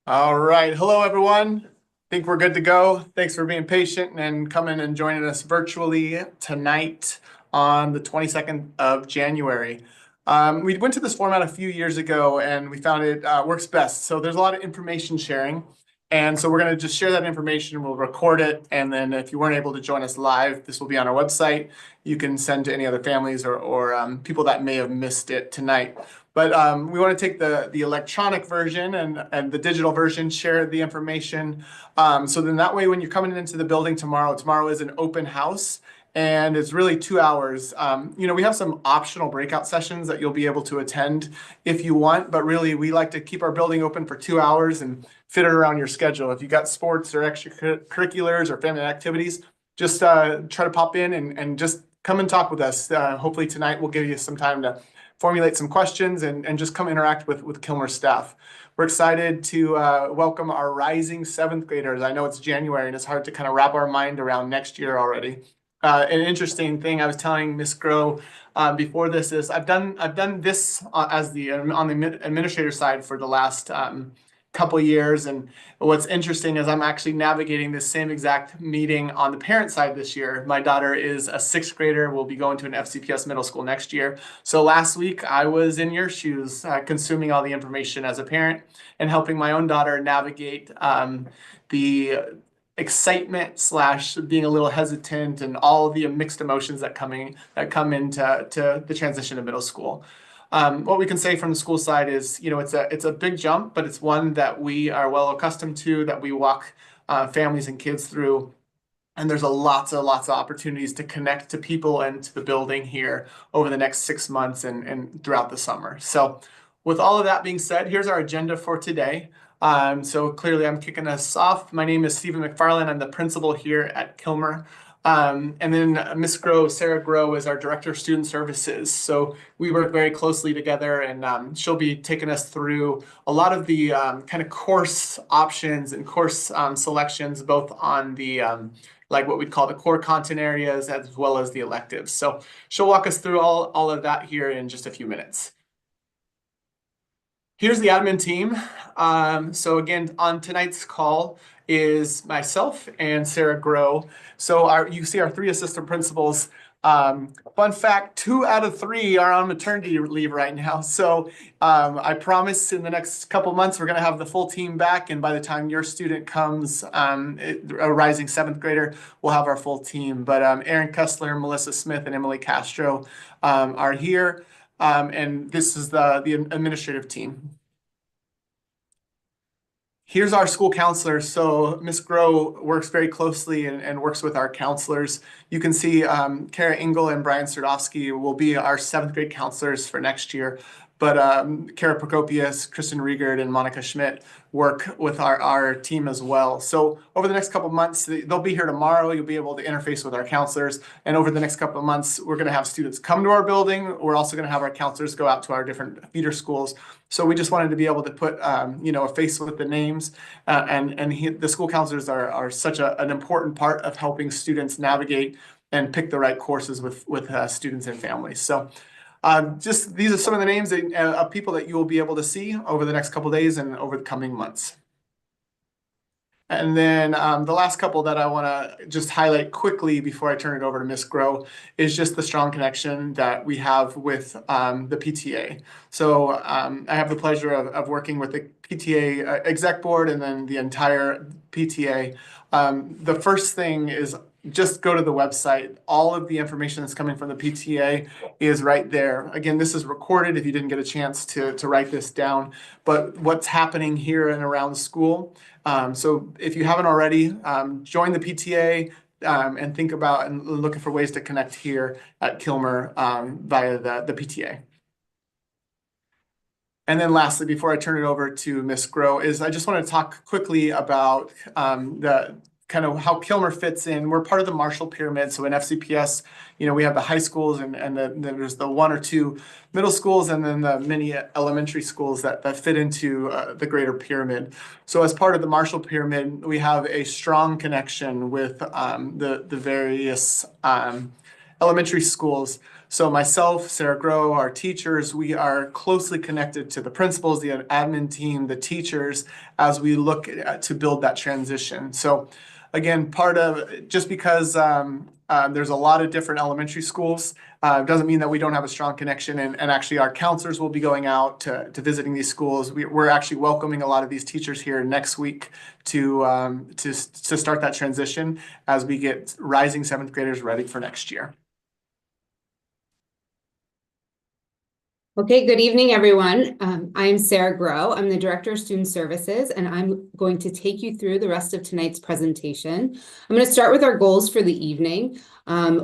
All right. Hello, everyone. Think we're good to go. Thanks for being patient and coming and joining us virtually tonight on the 22nd of January. We went to this format a few years ago and we found it works best. So there's a lot of information sharing. And so we're going to just share that information. We'll record it. And then if you weren't able to join us live, this will be on our website. You can send to any other families or people that may have missed it tonight. But we want to take the electronic version and the digital version, share the information. So then that way, when you're coming into the building tomorrow is an open house. And it's really 2 hours. We have some optional breakout sessions that you'll be able to attend if you want. But really, we like to keep our building open for 2 hours and fit it around your schedule. If you got sports or extracurriculars or family activities, just try to pop in and just come and talk with us. Hopefully tonight we'll give you some time to formulate some questions and just come interact with Kilmer staff. We're excited to welcome our rising seventh graders. I know it's January and it's hard to kind of wrap our mind around next year already. An interesting thing I was telling Miss Grow before this is I've done this as on the administrator side for the last couple years, and what's interesting is I'm actually navigating this same exact meeting on the parent side this year. My daughter is a sixth grader, will be going to an FCPS middle school next year. So last week I was in your shoes, consuming all the information as a parent and helping my own daughter navigate the excitement slash being a little hesitant and all the mixed emotions that come into the transition to middle school. What we can say from the school side is, it's a big jump, but it's one that we are well accustomed to, that we walk families and kids through. And there's lots of opportunities to connect to people and to the building here over the next 6 months and throughout the summer. So with all of that being said, here's our agenda for today. So clearly I'm kicking us off. My name is Stephen McFarland. I'm the principal here at Kilmer. And then Miss Grow, Sarah Grow, is our Director of Student Services. So we work very closely together, and she'll be taking us through a lot of the kind of course options and course selections, both on the like what we'd call the core content areas as well as the electives. So she'll walk us through all of that here in just a few minutes. Here's the admin team. So again, on tonight's call is myself and Sarah Grow. So you see our 3 assistant principals. Fun fact, 2 out of 3 are on maternity leave right now. So I promise in the next couple months, we're going to have the full team back. And by the time your student comes, a rising 7th grader, we'll have our full team. But Erin Kessler, Melissa Smith, and Emily Castro are here. And this is the administrative team. Here's our school counselors. So Ms. Grow works very closely and works with our counselors. You can see Kara Engel and Brian Serdovsky will be our 7th grade counselors for next year. But Kara Prokopius, Kristen Riegert, and Monica Schmidt work with our team as well. So over the next couple of months, they'll be here tomorrow. You'll be able to interface with our counselors. And over the next couple of months, we're going to have students come to our building. We're also going to have our counselors go out to our different feeder schools. So we just wanted to be able to put, a face with the names. The school counselors are such an important part of helping students navigate and pick the right courses with students and families. So just these are some of the names of people that you will be able to see over the next couple of days and over the coming months. And then the last couple that I want to just highlight quickly before I turn it over to Miss Grow is just the strong connection that we have with the PTA. So I have the pleasure of working with the PTA exec board and then the entire PTA. The first thing is just go to the website. All of the information that's coming from the PTA is right there. Again, this is recorded if you didn't get a chance to write this down, but what's happening here and around the school. So if you haven't already, join the PTA and think about and looking for ways to connect here at Kilmer via the PTA. And then lastly, before I turn it over to Miss Grow, is I just want to talk quickly about the kind of how Kilmer fits in. We're part of the Marshall Pyramid. So in FCPS, we have the high schools and then there's the 1 or 2 middle schools and then the many elementary schools that fit into the greater pyramid. So as part of the Marshall Pyramid, we have a strong connection with the various elementary schools. So myself, Sarah Grow, our teachers, we are closely connected to the principals, the admin team, the teachers, as we look to build that transition. So again, part of just because there's a lot of different elementary schools doesn't mean that we don't have a strong connection. And actually, our counselors will be going out to visiting these schools. We're actually welcoming a lot of these teachers here next week to start that transition as we get rising seventh graders ready for next year. Okay, good evening, everyone. I'm Sarah Grow. I'm the Director of Student Services, and I'm going to take you through the rest of tonight's presentation. I'm going to start with our goals for the evening.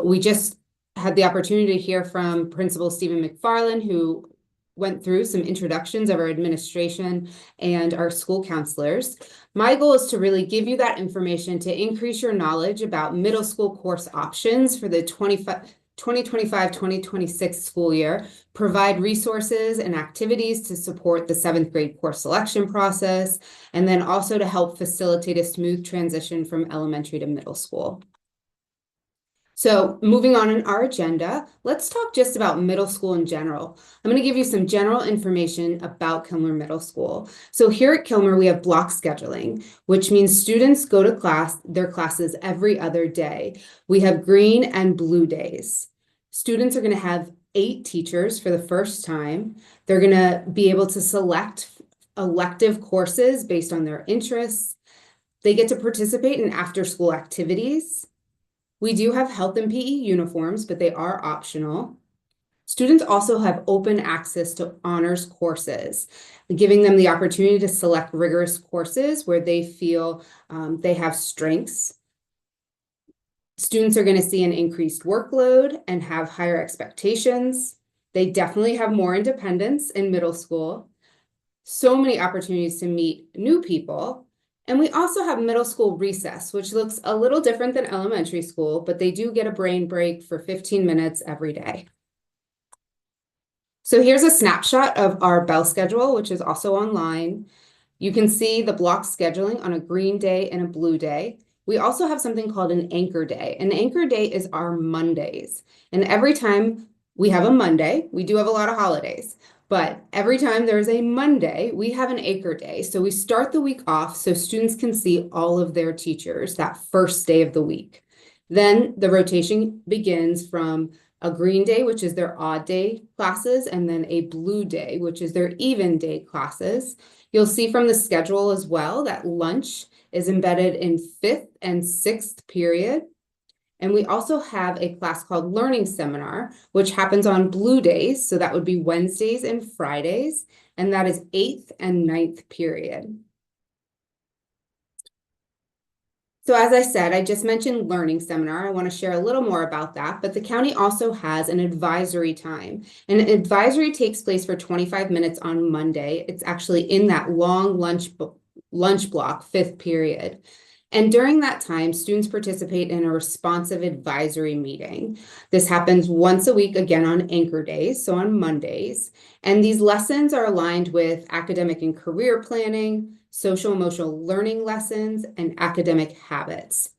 We just had the opportunity to hear from Principal Stephen McFarland, who went through some introductions of our administration and our school counselors. My goal is to really give you that information to increase your knowledge about middle school course options for the 2025-2026 school year, provide resources and activities to support the seventh grade course selection process, and then also to help facilitate a smooth transition from elementary to middle school. So moving on in our agenda, let's talk just about middle school in general. I'm going to give you some general information about Kilmer Middle School. So here at Kilmer, we have block scheduling, which means students go to their classes every other day. We have green and blue days. Students are going to have 8 teachers for the first time. They're going to be able to select elective courses based on their interests. They get to participate in after-school activities. We do have health and PE uniforms, but they are optional. Students also have open access to honors courses, giving them the opportunity to select rigorous courses where they feel they have strengths. Students are going to see an increased workload and have higher expectations. They definitely have more independence in middle school. So many opportunities to meet new people. And we also have middle school recess, which looks a little different than elementary school, but they do get a brain break for 15 minutes every day. So here's a snapshot of our bell schedule, which is also online. You can see the block scheduling on a green day and a blue day. We also have something called an anchor day. An anchor day is our Mondays. And every time we have a Monday, we do have a lot of holidays, but every time there's a Monday, we have an anchor day. So we start the week off so students can see all of their teachers that first day of the week. Then the rotation begins from a green day, which is their odd day classes, and then a blue day, which is their even day classes. You'll see from the schedule as well that lunch is embedded in 5th and 6th period. And we also have a class called Learning Seminar, which happens on blue days. So that would be Wednesdays and Fridays. And that is 8th and 9th period. So as I said, I just mentioned Learning Seminar. I want to share a little more about that, but the county also has an advisory time. And an advisory takes place for 25 minutes on Monday. It's actually in that long lunch block, 5th period. And during that time, students participate in a responsive advisory meeting. This happens once a week, again on anchor days, so on Mondays. And these lessons are aligned with academic and career planning, social emotional learning lessons, and academic habits.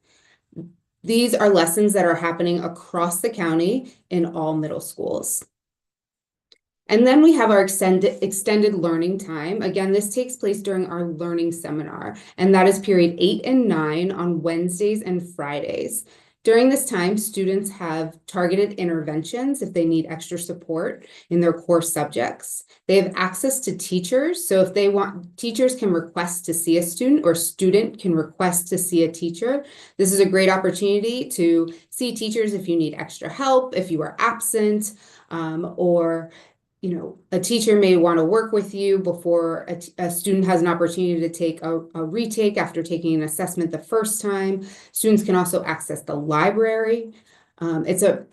These are lessons that are happening across the county in all middle schools. And then we have our extended learning time. Again, this takes place during our learning seminar, and that is period 8 and 9 on Wednesdays and Fridays. During this time, students have targeted interventions if they need extra support in their core subjects. They have access to teachers. So if they want, teachers can request to see a student or student can request to see a teacher. This is a great opportunity to see teachers if you need extra help, if you are absent, or a teacher may want to work with you before a student has an opportunity to take a retake after taking an assessment the first time. Students can also access the library. It's a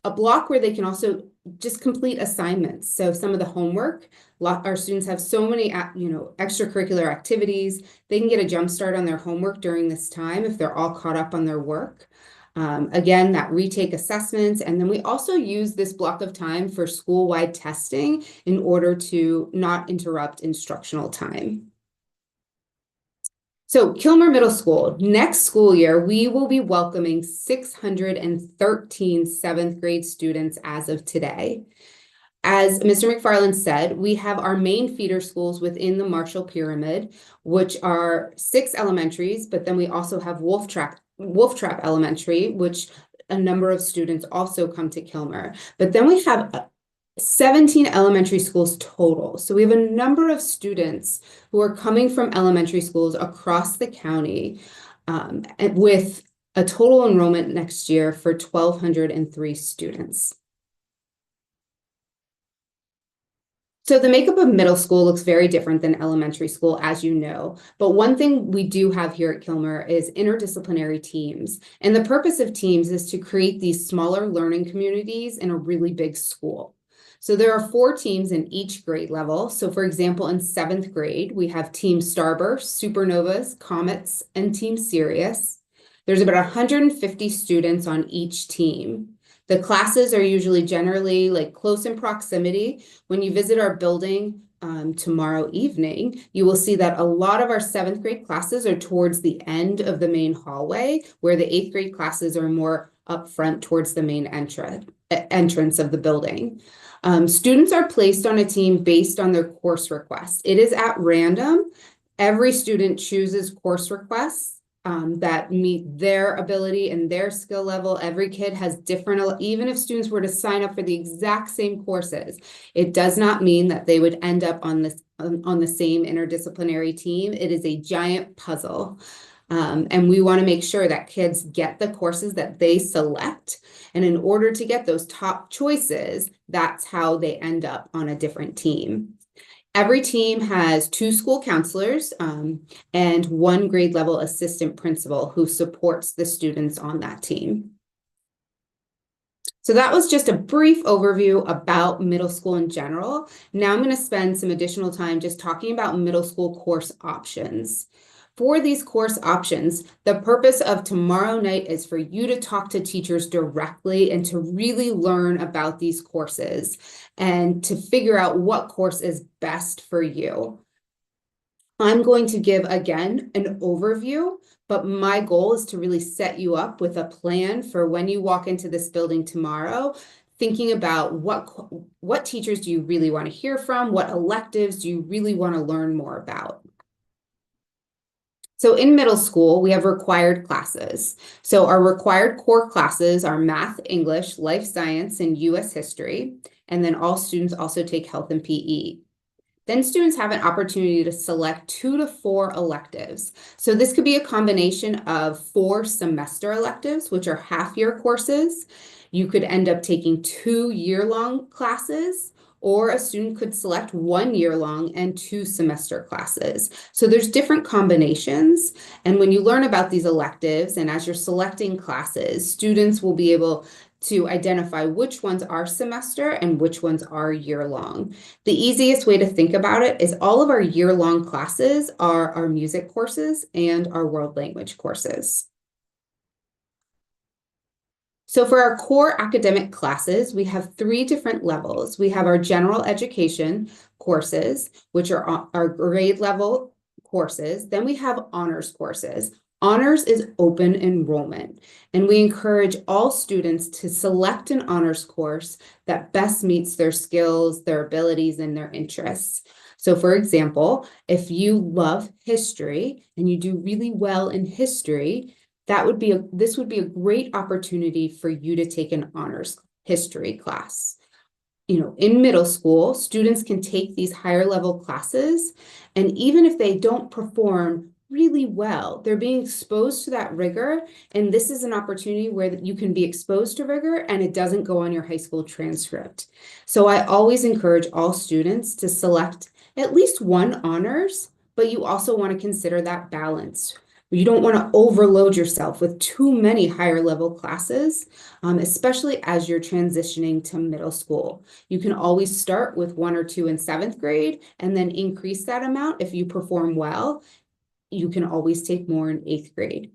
block where they can also just complete assignments. So some of the homework, our students have so many extracurricular activities. They can get a jump start on their homework during this time if they're all caught up on their work. Again, that retake assessments. And then we also use this block of time for school-wide testing in order to not interrupt instructional time. So Kilmer Middle School, next school year, we will be welcoming 613 seventh grade students as of today. As Mr. McFarland said, we have our main feeder schools within the Marshall Pyramid, which are 6 elementaries, but then we also have Wolf Trap Elementary, which a number of students also come to Kilmer. But then we have 17 elementary schools total. So we have a number of students who are coming from elementary schools across the county, and with a total enrollment next year for 1,203 students. So the makeup of middle school looks very different than elementary school, as you know. But one thing we do have here at Kilmer is interdisciplinary teams. And the purpose of teams is to create these smaller learning communities in a really big school. So there are 4 teams in each grade level. So for example, in 7th grade, we have Team Starburst, Supernovas, Comets, and Team Sirius. There's about 150 students on each team. The classes are usually generally like close in proximity. When you visit our building tomorrow evening, you will see that a lot of our 7th grade classes are towards the end of the main hallway, where the 8th grade classes are more up front towards the main entrance of the building. Students are placed on a team based on their course requests. It is at random. Every student chooses course requests that meet their ability and their skill level. Every kid has different, even if students were to sign up for the exact same courses, it does not mean that they would end up on the same interdisciplinary team. It is a giant puzzle. And we want to make sure that kids get the courses that they select. And in order to get those top choices, that's how they end up on a different team. Every team has 2 school counselors and 1 grade level assistant principal who supports the students on that team. So that was just a brief overview about middle school in general. Now I'm going to spend some additional time just talking about middle school course options. For these course options, the purpose of tomorrow night is for you to talk to teachers directly and to really learn about these courses and to figure out what course is best for you. I'm going to give, again, an overview, but my goal is to really set you up with a plan for when you walk into this building tomorrow, thinking about what teachers do you really want to hear from, what electives do you really want to learn more about. So in middle school, we have required classes. So our required core classes are math, English, life science, and US history. And then all students also take health and PE. Then students have an opportunity to select 2 to 4 electives. So this could be a combination of 4 semester electives, which are half-year courses. You could end up taking 2 year-long classes, or a student could select 1 year-long and 2 semester classes. So there's different combinations. And when you learn about these electives and as you're selecting classes, students will be able to identify which ones are semester and which ones are year-long. The easiest way to think about it is all of our year-long classes are our music courses and our world language courses. So for our core academic classes, we have 3 different levels. We have our general education courses, which are our grade level courses. Then we have honors courses. Honors is open enrollment, and we encourage all students to select an honors course that best meets their skills, their abilities, and their interests. So for example, if you love history and you do really well in history, this would be a great opportunity for you to take an honors history class. In middle school, students can take these higher level classes, and even if they don't perform really well, they're being exposed to that rigor, and this is an opportunity where you can be exposed to rigor and it doesn't go on your high school transcript. So I always encourage all students to select at least 1 honors, but you also want to consider that balance. You don't want to overload yourself with too many higher level classes, especially as you're transitioning to middle school. You can always start with 1 or 2 in 7th grade and then increase that amount if you perform well. You can always take more in 8th grade.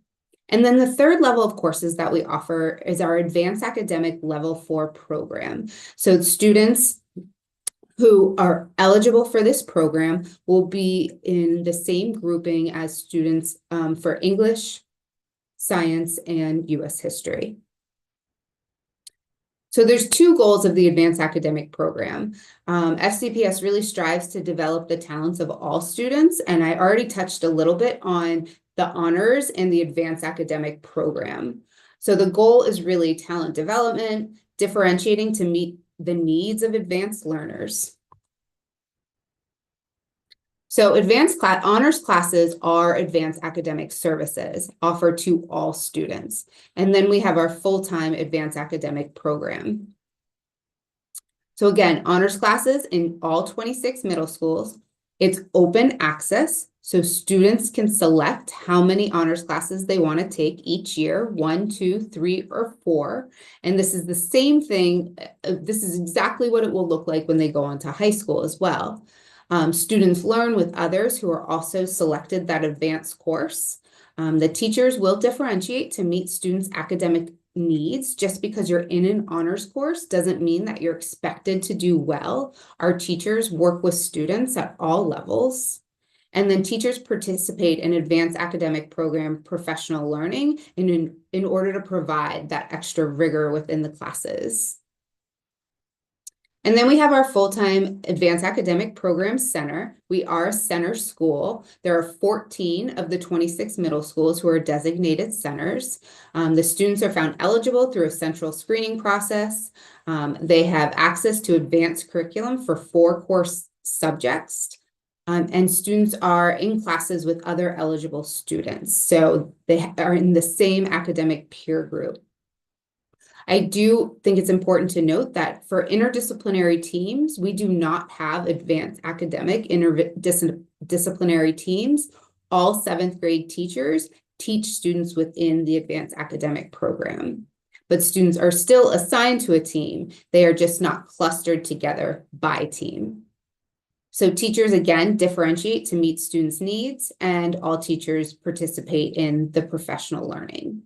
And then the 3rd level of courses that we offer is our advanced academic level 4 program. So students who are eligible for this program will be in the same grouping as students for English, science, and US history. So there's two goals of the advanced academic program. FCPS really strives to develop the talents of all students, and I already touched a little bit on the honors and the advanced academic program. So the goal is really talent development, differentiating to meet the needs of advanced learners. So honors classes are advanced academic services offered to all students. And then we have our full-time advanced academic program. So again, honors classes in all 26 middle schools. It's open access, so students can select how many honors classes they want to take each year, 1, 2, 3, or 4. And this is the same thing. This is exactly what it will look like when they go on to high school as well. Students learn with others who are also selected that advanced course. The teachers will differentiate to meet students' academic needs. Just because you're in an honors course doesn't mean that you're expected to do well. Our teachers work with students at all levels. And then teachers participate in advanced academic program professional learning in order to provide that extra rigor within the classes. And then we have our full-time advanced academic program center. We are a center school. There are 14 of the 26 middle schools who are designated centers. The students are found eligible through a central screening process. They have access to advanced curriculum for 4 course subjects. And students are in classes with other eligible students. So they are in the same academic peer group. I do think it's important to note that for interdisciplinary teams, we do not have advanced academic interdisciplinary teams. All 7th grade teachers teach students within the advanced academic program, but students are still assigned to a team. They are just not clustered together by team. So teachers, again, differentiate to meet students' needs, and all teachers participate in the professional learning.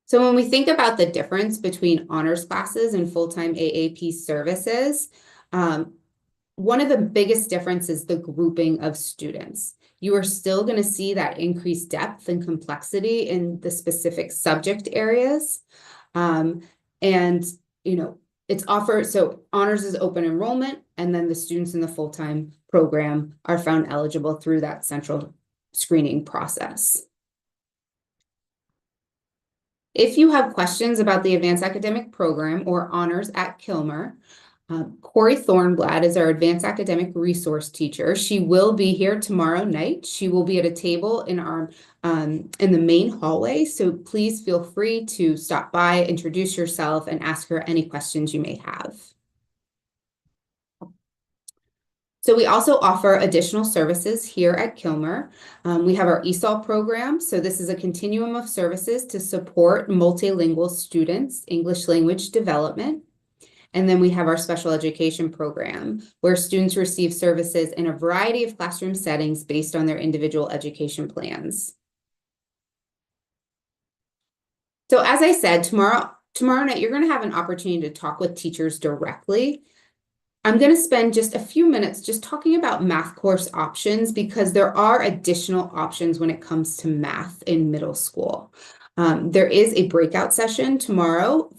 So when we think about the difference between honors classes and full-time AAP services, one of the biggest differences is the grouping of students. You are still going to see that increased depth and complexity in the specific subject areas. And, it's offered, so honors is open enrollment, and then the students in the full-time program are found eligible through that central screening process. If you have questions about the advanced academic program or honors at Kilmer, Corey Thornblad is our advanced academic resource teacher. She will be here tomorrow night. She will be at a table in the main hallway. So please feel free to stop by, introduce yourself, and ask her any questions you may have. So we also offer additional services here at Kilmer. We have our ESOL program. So this is a continuum of services to support multilingual students' English language development. And then we have our special education program, where students receive services in a variety of classroom settings based on their individual education plans. So as I said, tomorrow night, you're going to have an opportunity to talk with teachers directly. I'm going to spend just a few minutes just talking about math course options, because there are additional options when it comes to math in middle school. There is a breakout session tomorrow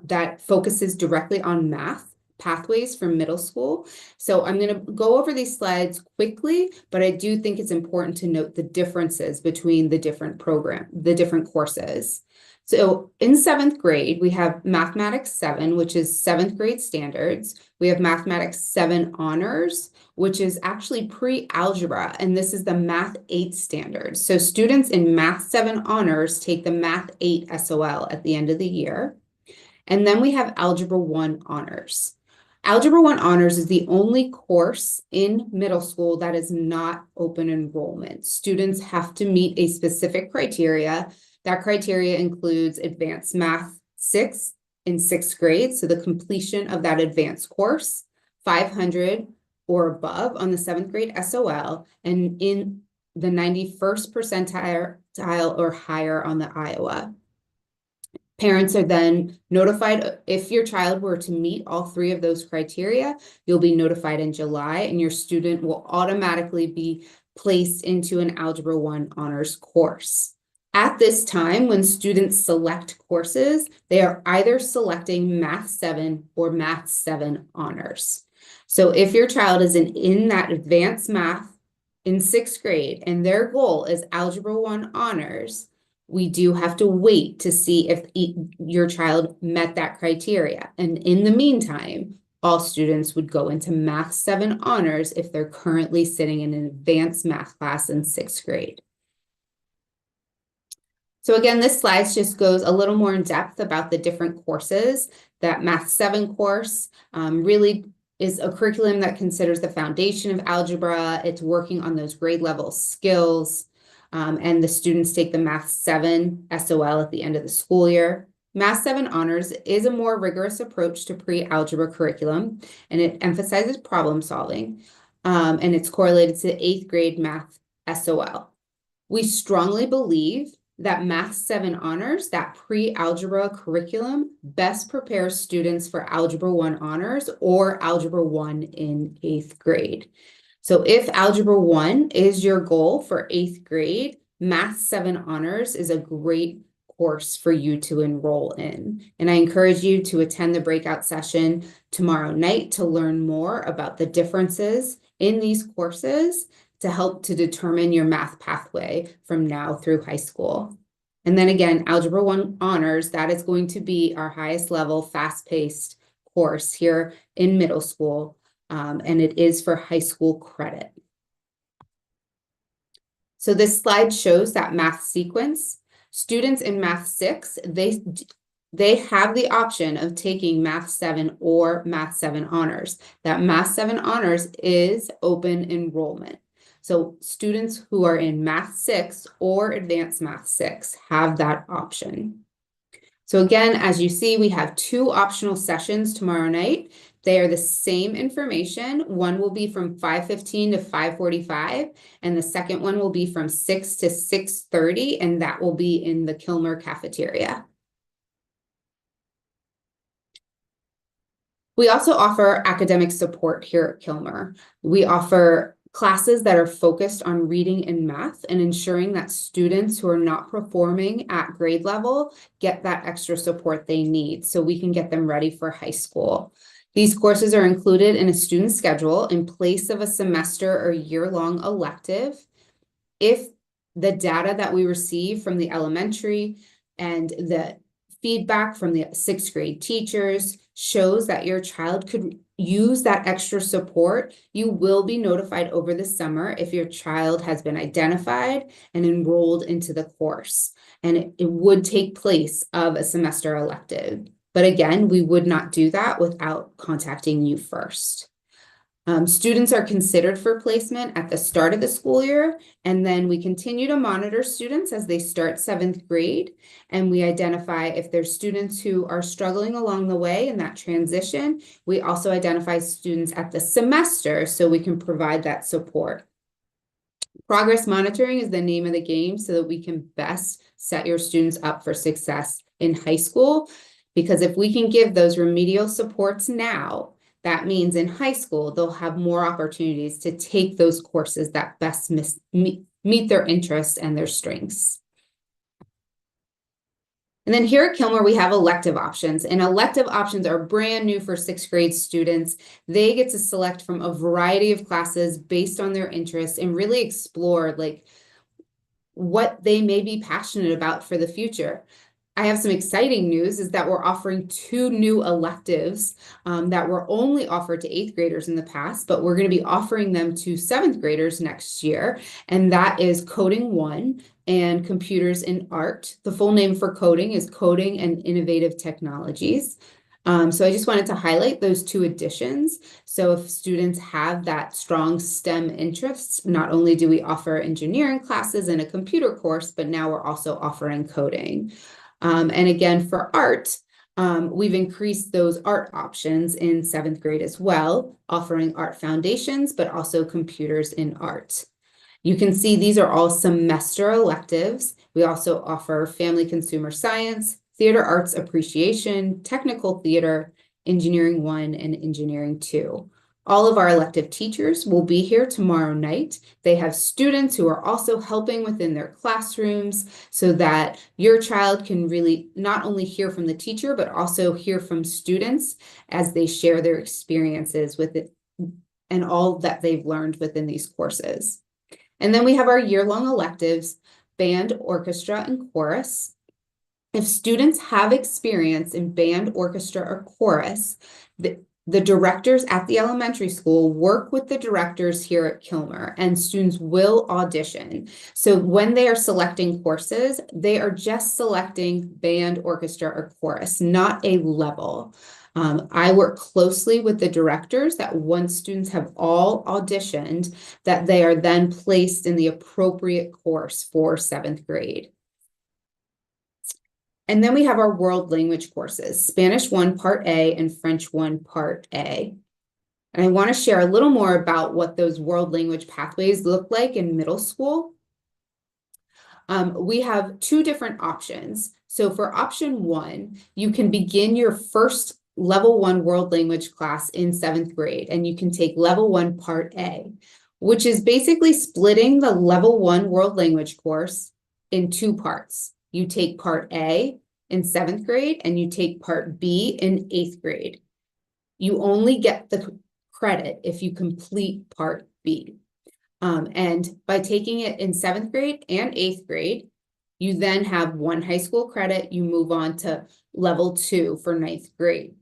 that focuses directly on math pathways for middle school. So I'm going to go over these slides quickly, but I do think it's important to note the differences between the different courses. So in 7th grade, we have Mathematics 7, which is 7th grade standards. We have Mathematics 7 honors, which is actually pre-algebra, and this is the Math 8 standards. So students in Math 7 honors take the Math 8 SOL at the end of the year. And then we have Algebra 1 honors. Algebra 1 honors is the only course in middle school that is not open enrollment. Students have to meet a specific criteria. That criteria includes advanced math 6 in 6th grade, so the completion of that advanced course, 500 or above on the 7th grade SOL, and in the 91st percentile or higher on the Iowa. Parents are then notified if your child were to meet all three of those criteria, you'll be notified in July, and your student will automatically be placed into an Algebra 1 honors course. At this time, when students select courses, they are either selecting Math 7 or Math 7 honors. So if your child is in that advanced math in 6th grade and their goal is Algebra 1 honors, we do have to wait to see if your child met that criteria. And in the meantime, all students would go into Math 7 honors if they're currently sitting in an advanced math class in 6th grade. So again, this slide just goes a little more in depth about the different courses. That Math 7 course really is a curriculum that considers the foundation of algebra. It's working on those grade level skills. And the students take the Math 7 SOL at the end of the school year. Math 7 Honors is a more rigorous approach to pre-algebra curriculum, and it emphasizes problem solving, and it's correlated to 8th grade Math SOL. We strongly believe that Math 7 Honors, that pre-algebra curriculum, best prepares students for Algebra 1 Honors or Algebra 1 in 8th grade. So if Algebra 1 is your goal for 8th grade, Math 7 Honors is a great course for you to enroll in. And I encourage you to attend the breakout session tomorrow night to learn more about the differences in these courses to help to determine your math pathway from now through high school. And then again, Algebra 1 Honors, that is going to be our highest level, fast-paced course here in middle school. And it is for high school credit. So this slide shows that math sequence. Students in Math 6, they have the option of taking Math 7 or Math 7 Honors. That Math 7 Honors is open enrollment. So students who are in Math 6 or Advanced Math 6 have that option. So again, as you see, we have 2 optional sessions tomorrow night. They are the same information. One will be from 5:15 to 5:45, and the second one will be from 6 to 6:30, and that will be in the Kilmer cafeteria. We also offer academic support here at Kilmer. We offer classes that are focused on reading and math and ensuring that students who are not performing at grade level get that extra support they need so we can get them ready for high school. These courses are included in a student schedule in place of a semester or year-long elective. If the data that we receive from the elementary and the feedback from the 6th grade teachers shows that your child could use that extra support, you will be notified over the summer if your child has been identified and enrolled into the course. And it would take place of a semester elective. But again, we would not do that without contacting you first. Students are considered for placement at the start of the school year, and then we continue to monitor students as they start 7th grade, and we identify if there's students who are struggling along the way in that transition. We also identify students at the semester so we can provide that support. Progress monitoring is the name of the game so that we can best set your students up for success in high school, because if we can give those remedial supports now, that means in high school, they'll have more opportunities to take those courses that best meet their interests and their strengths. And then here at Kilmer, we have elective options, and elective options are brand new for 6th grade students. They get to select from a variety of classes based on their interests and really explore like what they may be passionate about for the future. I have some exciting news is that we're offering 2 new electives that were only offered to 8th graders in the past, but we're going to be offering them to 7th graders next year. And that is Coding 1 and Computers in Art. The full name for coding is Coding and Innovative Technologies. So I just wanted to highlight those 2 additions. So if students have that strong STEM interests, not only do we offer engineering classes and a computer course, but now we're also offering coding. And again, for art, we've increased those art options in 7th grade as well, offering art foundations, but also computers in art. You can see these are all semester electives. We also offer family consumer science, theater arts appreciation, technical theater, engineering 1, and engineering 2. All of our elective teachers will be here tomorrow night. They have students who are also helping within their classrooms so that your child can really not only hear from the teacher, but also hear from students as they share their experiences with it and all that they've learned within these courses. And then we have our year-long electives, band, orchestra, and chorus. If students have experience in band, orchestra, or chorus, the directors at the elementary school work with the directors here at Kilmer, and students will audition. So when they are selecting courses, they are just selecting band, orchestra, or chorus, not a level. I work closely with the directors that once students have all auditioned, that they are then placed in the appropriate course for 7th grade. And then we have our world language courses, Spanish 1 Part A and French 1 Part A. And I want to share a little more about what those world language pathways look like in middle school. We have 2 different options. So for option 1, you can begin your first level 1 world language class in 7th grade, and you can take level 1 Part A, which is basically splitting the level 1 world language course in 2 parts. You take Part A in 7th grade and you take Part B in 8th grade. You only get the credit if you complete Part B. And by taking it in 7th grade and 8th grade, you then have 1 high school credit. You move on to level 2 for 9th grade.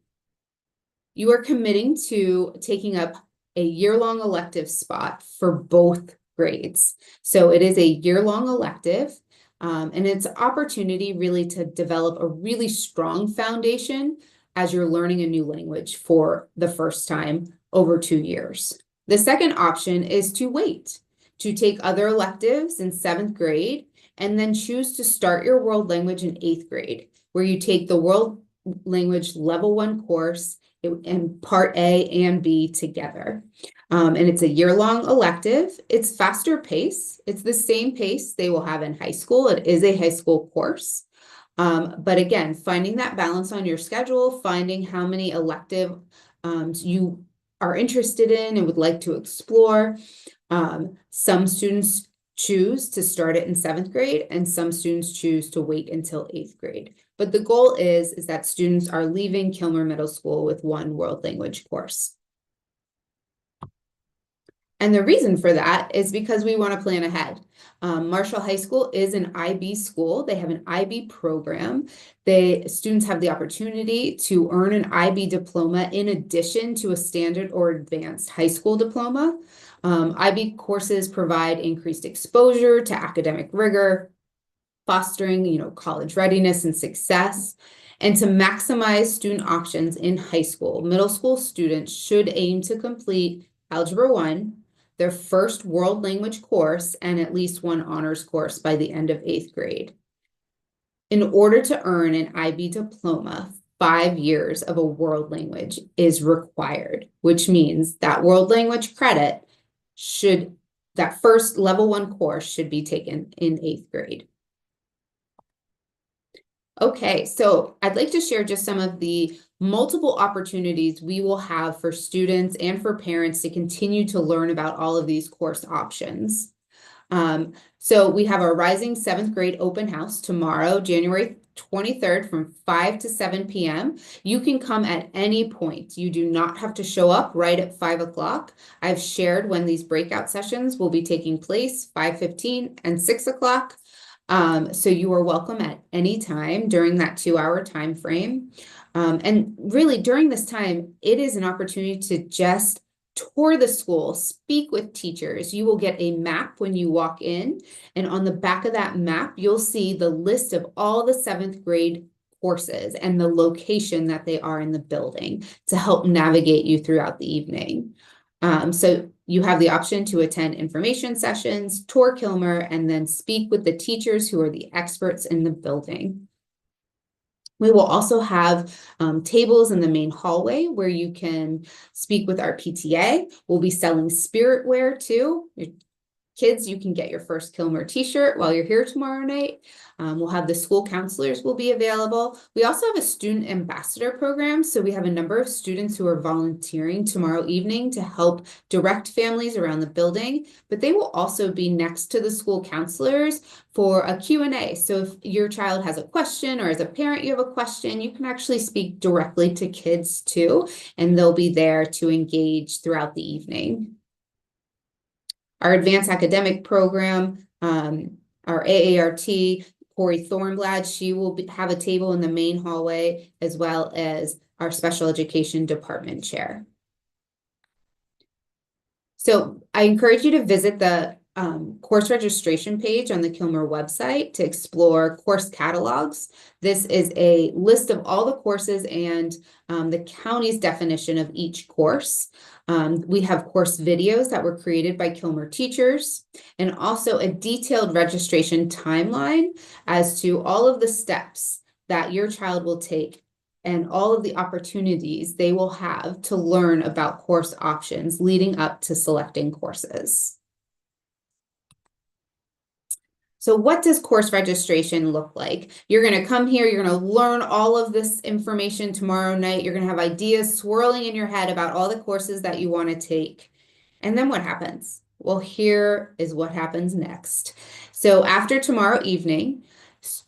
You are committing to taking up a year-long elective spot for both grades. So it is a year-long elective. And it's an opportunity really to develop a really strong foundation as you're learning a new language for the first time over 2 years. The second option is to wait, to take other electives in 7th grade, and then choose to start your world language in 8th grade, where you take the world language level 1 course and Part A and B together. And it's a year-long elective. It's faster pace. It's the same pace they will have in high school. It is a high school course. But again, finding that balance on your schedule, finding how many elective you are interested in and would like to explore. Some students choose to start it in 7th grade, and some students choose to wait until 8th grade. But the goal is that students are leaving Kilmer Middle School with 1 world language course. And the reason for that is because we want to plan ahead. Marshall High School is an IB school. They have an IB program. Students have the opportunity to earn an IB diploma in addition to a standard or advanced high school diploma. IB courses provide increased exposure to academic rigor, fostering, college readiness and success. And to maximize student options in high school, middle school students should aim to complete Algebra 1, their first world language course, and at least 1 honors course by the end of 8th grade. In order to earn an IB diploma, 5 years of a world language is required, which means that world language credit that first level 1 course should be taken in 8th grade. Okay, so I'd like to share just some of the multiple opportunities we will have for students and for parents to continue to learn about all of these course options. So we have our Rising 7th grade open house tomorrow, January 23rd from 5 to 7 p.m. You can come at any point. You do not have to show up right at 5 o'clock. I've shared when these breakout sessions will be taking place, 5:15 and 6 o'clock. So you are welcome at any time during that 2-hour time frame. And really during this time, it is an opportunity to just tour the school, speak with teachers. You will get a map when you walk in, and on the back of that map, you'll see the list of all the 7th grade courses and the location that they are in the building to help navigate you throughout the evening. So you have the option to attend information sessions, tour Kilmer, and then speak with the teachers who are the experts in the building. We will also have tables in the main hallway where you can speak with our PTA. We'll be selling spiritware too. Kids, you can get your first Kilmer t-shirt while you're here tomorrow night. We'll have the school counselors will be available. We also have a student ambassador program. So we have a number of students who are volunteering tomorrow evening to help direct families around the building, but they will also be next to the school counselors for a Q&A. So if your child has a question, or as a parent, you have a question, you can actually speak directly to kids too, and they'll be there to engage throughout the evening. Our advanced academic program, our AART, Corey Thornblad, she will have a table in the main hallway, as well as our special education department chair. So I encourage you to visit the course registration page on the Kilmer website to explore course catalogs. This is a list of all the courses and the county's definition of each course. We have course videos that were created by Kilmer teachers, and also a detailed registration timeline as to all of the steps that your child will take and all of the opportunities they will have to learn about course options leading up to selecting courses. So what does course registration look like? You're going to come here, you're going to learn all of this information tomorrow night. You're going to have ideas swirling in your head about all the courses that you want to take. And then what happens? Well, here is what happens next. So after tomorrow evening,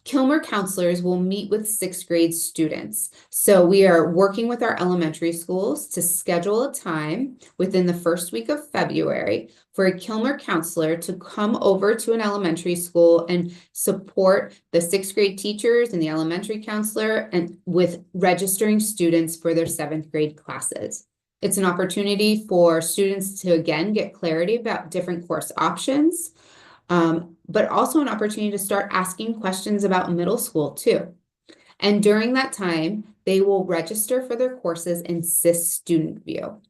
Kilmer counselors will meet with sixth grade students. So we are working with our elementary schools to schedule a time within the first week of February for a Kilmer counselor to come over to an elementary school and support the sixth grade teachers and the elementary counselor and with registering students for their seventh grade classes. It's an opportunity for students to, again, get clarity about different course options, but also an opportunity to start asking questions about middle school too. And during that time, they will register for their courses in SIS Student View.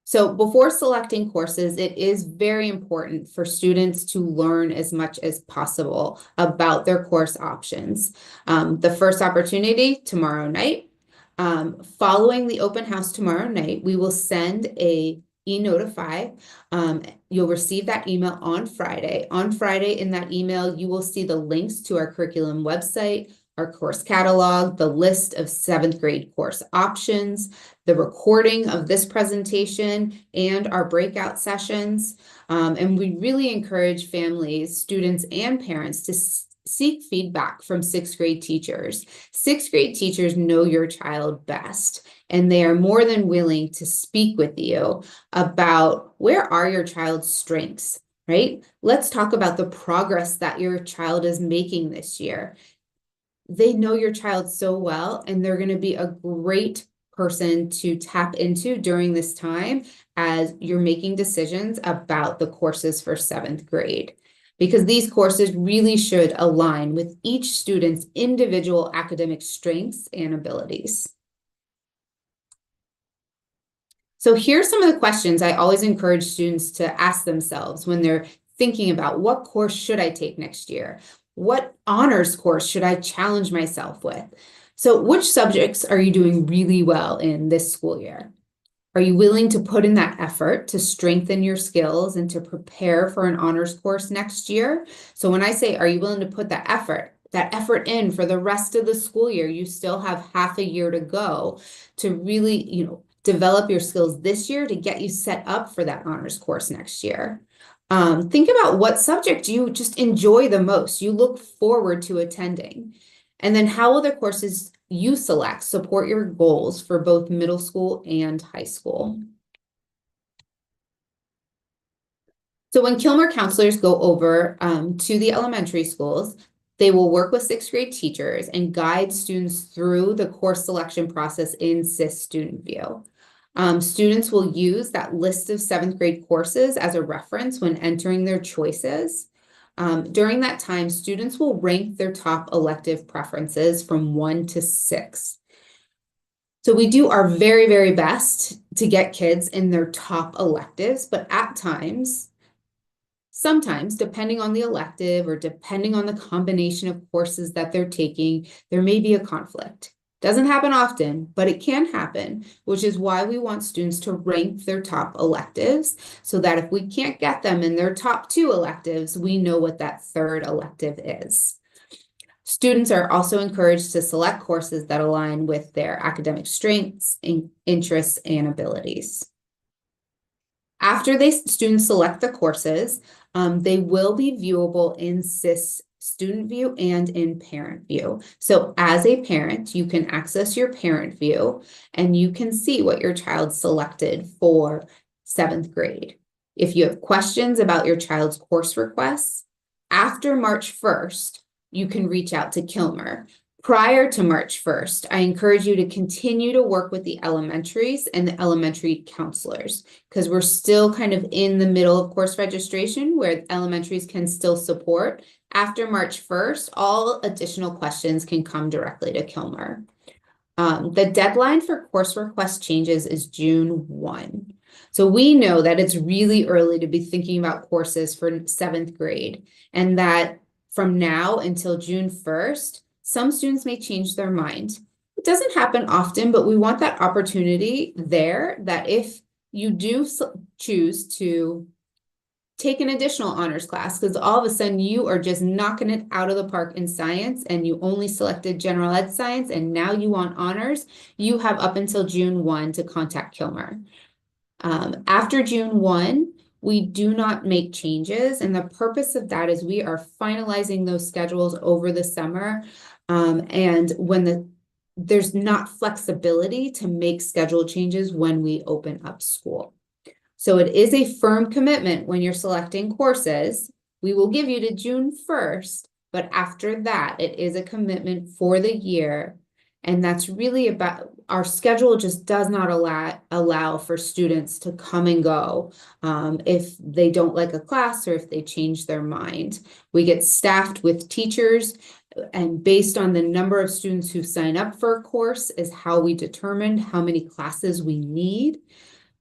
So before selecting courses, it is very important for students to learn as much as possible about their course options. The first opportunity tomorrow night. Following the open house tomorrow night, we will send a e-notify. You'll receive that email on Friday. On Friday, in that email, you will see the links to our curriculum website, our course catalog, the list of seventh grade course options, the recording of this presentation, and our breakout sessions. And we really encourage families, students, and parents to seek feedback from sixth grade teachers. Sixth grade teachers know your child best, and they are more than willing to speak with you about where are your child's strengths, right? Let's talk about the progress that your child is making this year. They know your child so well, and they're going to be a great person to tap into during this time as you're making decisions about the courses for seventh grade. Because these courses really should align with each student's individual academic strengths and abilities. So here's some of the questions I always encourage students to ask themselves when they're thinking about what course should I take next year? What honors course should I challenge myself with? So which subjects are you doing really well in this school year? Are you willing to put in that effort to strengthen your skills and to prepare for an honors course next year? So when I say, are you willing to put that effort in for the rest of the school year? You still have half a year to go to really, develop your skills this year to get you set up for that honors course next year. Think about what subject you just enjoy the most, you look forward to attending. And then how will the courses you select support your goals for both middle school and high school? So when Kilmer counselors go over to the elementary schools, they will work with sixth grade teachers and guide students through the course selection process in SIS Student View. Students will use that list of seventh grade courses as a reference when entering their choices. During that time, students will rank their top elective preferences from 1 to 6. So we do our very, very best to get kids in their top electives, but at times, sometimes, depending on the elective or depending on the combination of courses that they're taking, there may be a conflict. Doesn't happen often, but it can happen, which is why we want students to rank their top electives so that if we can't get them in their top 2 electives, we know what that third elective is. Students are also encouraged to select courses that align with their academic strengths, interests, and abilities. After students select the courses, they will be viewable in SIS student view and in parent view. So as a parent, you can access your parent view and you can see what your child selected for 7th grade. If you have questions about your child's course requests, after March 1st, you can reach out to Kilmer. Prior to March 1st, I encourage you to continue to work with the elementaries and the elementary counselors because we're still kind of in the middle of course registration where elementaries can still support. After March 1st, all additional questions can come directly to Kilmer. The deadline for course request changes is June 1. So we know that it's really early to be thinking about courses for 7th grade and that from now until June 1st, some students may change their mind. It doesn't happen often, but we want that opportunity there that if you do choose to take an additional honors class, because all of a sudden you are just knocking it out of the park in science and you only selected general ed science and now you want honors, you have up until June 1 to contact Kilmer. After June 1, we do not make changes. And the purpose of that is we are finalizing those schedules over the summer. And when there's not flexibility to make schedule changes when we open up school. So it is a firm commitment when you're selecting courses. We will give you to June 1st, but after that, it is a commitment for the year. And that's really about our schedule just does not allow for students to come and go if they don't like a class or if they change their mind. We get staffed with teachers, and based on the number of students who sign up for a course is how we determine how many classes we need.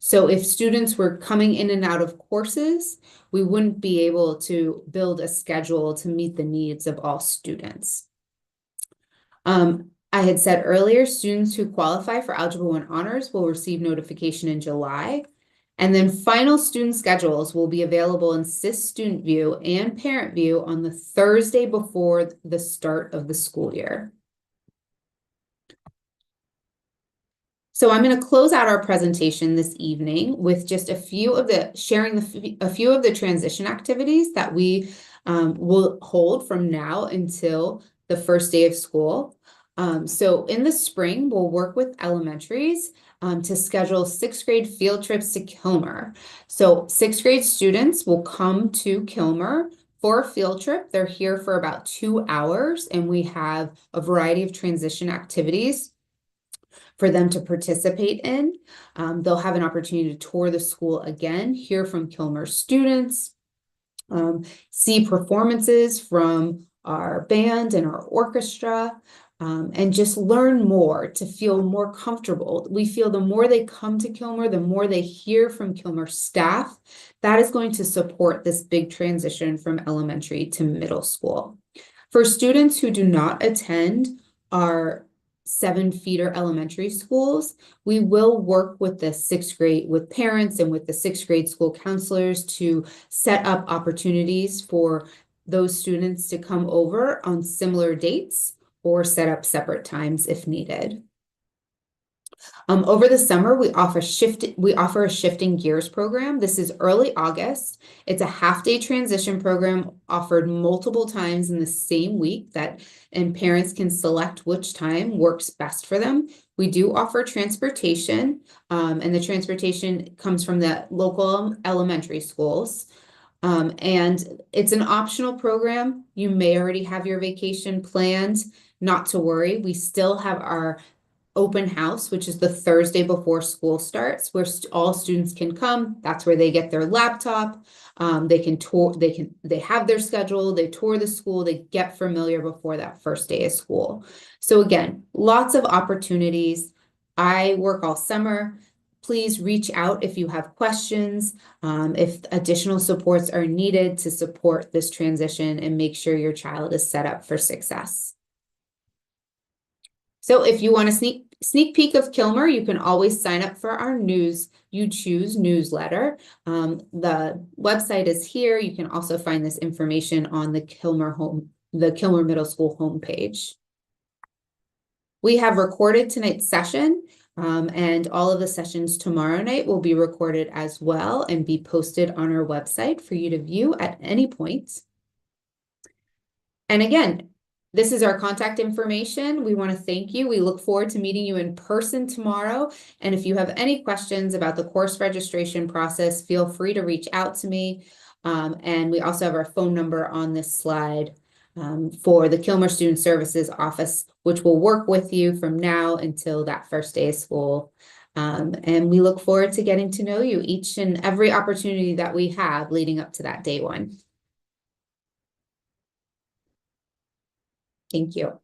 So if students were coming in and out of courses, we wouldn't be able to build a schedule to meet the needs of all students. I had said earlier, students who qualify for Algebra 1 honors will receive notification in July. And then final student schedules will be available in SIS Student View and Parent View on the Thursday before the start of the school year. So I'm going to close out our presentation this evening with just a few of the transition activities that we will hold from now until the first day of school. So in the spring, we'll work with elementaries to schedule 6th grade field trips to Kilmer. So 6th grade students will come to Kilmer for a field trip. They're here for about 2 hours, and we have a variety of transition activities for them to participate in. They'll have an opportunity to tour the school again, hear from Kilmer students, see performances from our band and our orchestra, and just learn more to feel more comfortable. We feel the more they come to Kilmer, the more they hear from Kilmer staff, that is going to support this big transition from elementary to middle school. For students who do not attend our 7 feeder elementary schools, we will work with the 6th grade, with parents and with the 6th grade school counselors to set up opportunities for those students to come over on similar dates or set up separate times if needed. Over the summer, we offer a shifting gears program. This is early August. It's a half-day transition program offered multiple times in the same week and parents can select which time works best for them. We do offer transportation, and the transportation comes from the local elementary schools. And it's an optional program. You may already have your vacation planned. Not to worry, we still have our open house, which is the Thursday before school starts, where all students can come. That's where they get their laptop. They can tour, they have their schedule, they tour the school, they get familiar before that first day of school. So again, lots of opportunities. I work all summer. Please reach out if you have questions, if additional supports are needed to support this transition and make sure your child is set up for success. So if you want a sneak peek of Kilmer, you can always sign up for our You Choose newsletter. The website is here. You can also find this information on the Kilmer Middle School homepage. We have recorded tonight's session, and all of the sessions tomorrow night will be recorded as well and be posted on our website for you to view at any point. And again, this is our contact information. We want to thank you. We look forward to meeting you in person tomorrow. And if you have any questions about the course registration process, feel free to reach out to me. And we also have our phone number on this slide for the Kilmer Student Services Office, which will work with you from now until that first day of school. And we look forward to getting to know you each and every opportunity that we have leading up to that day one. Thank you.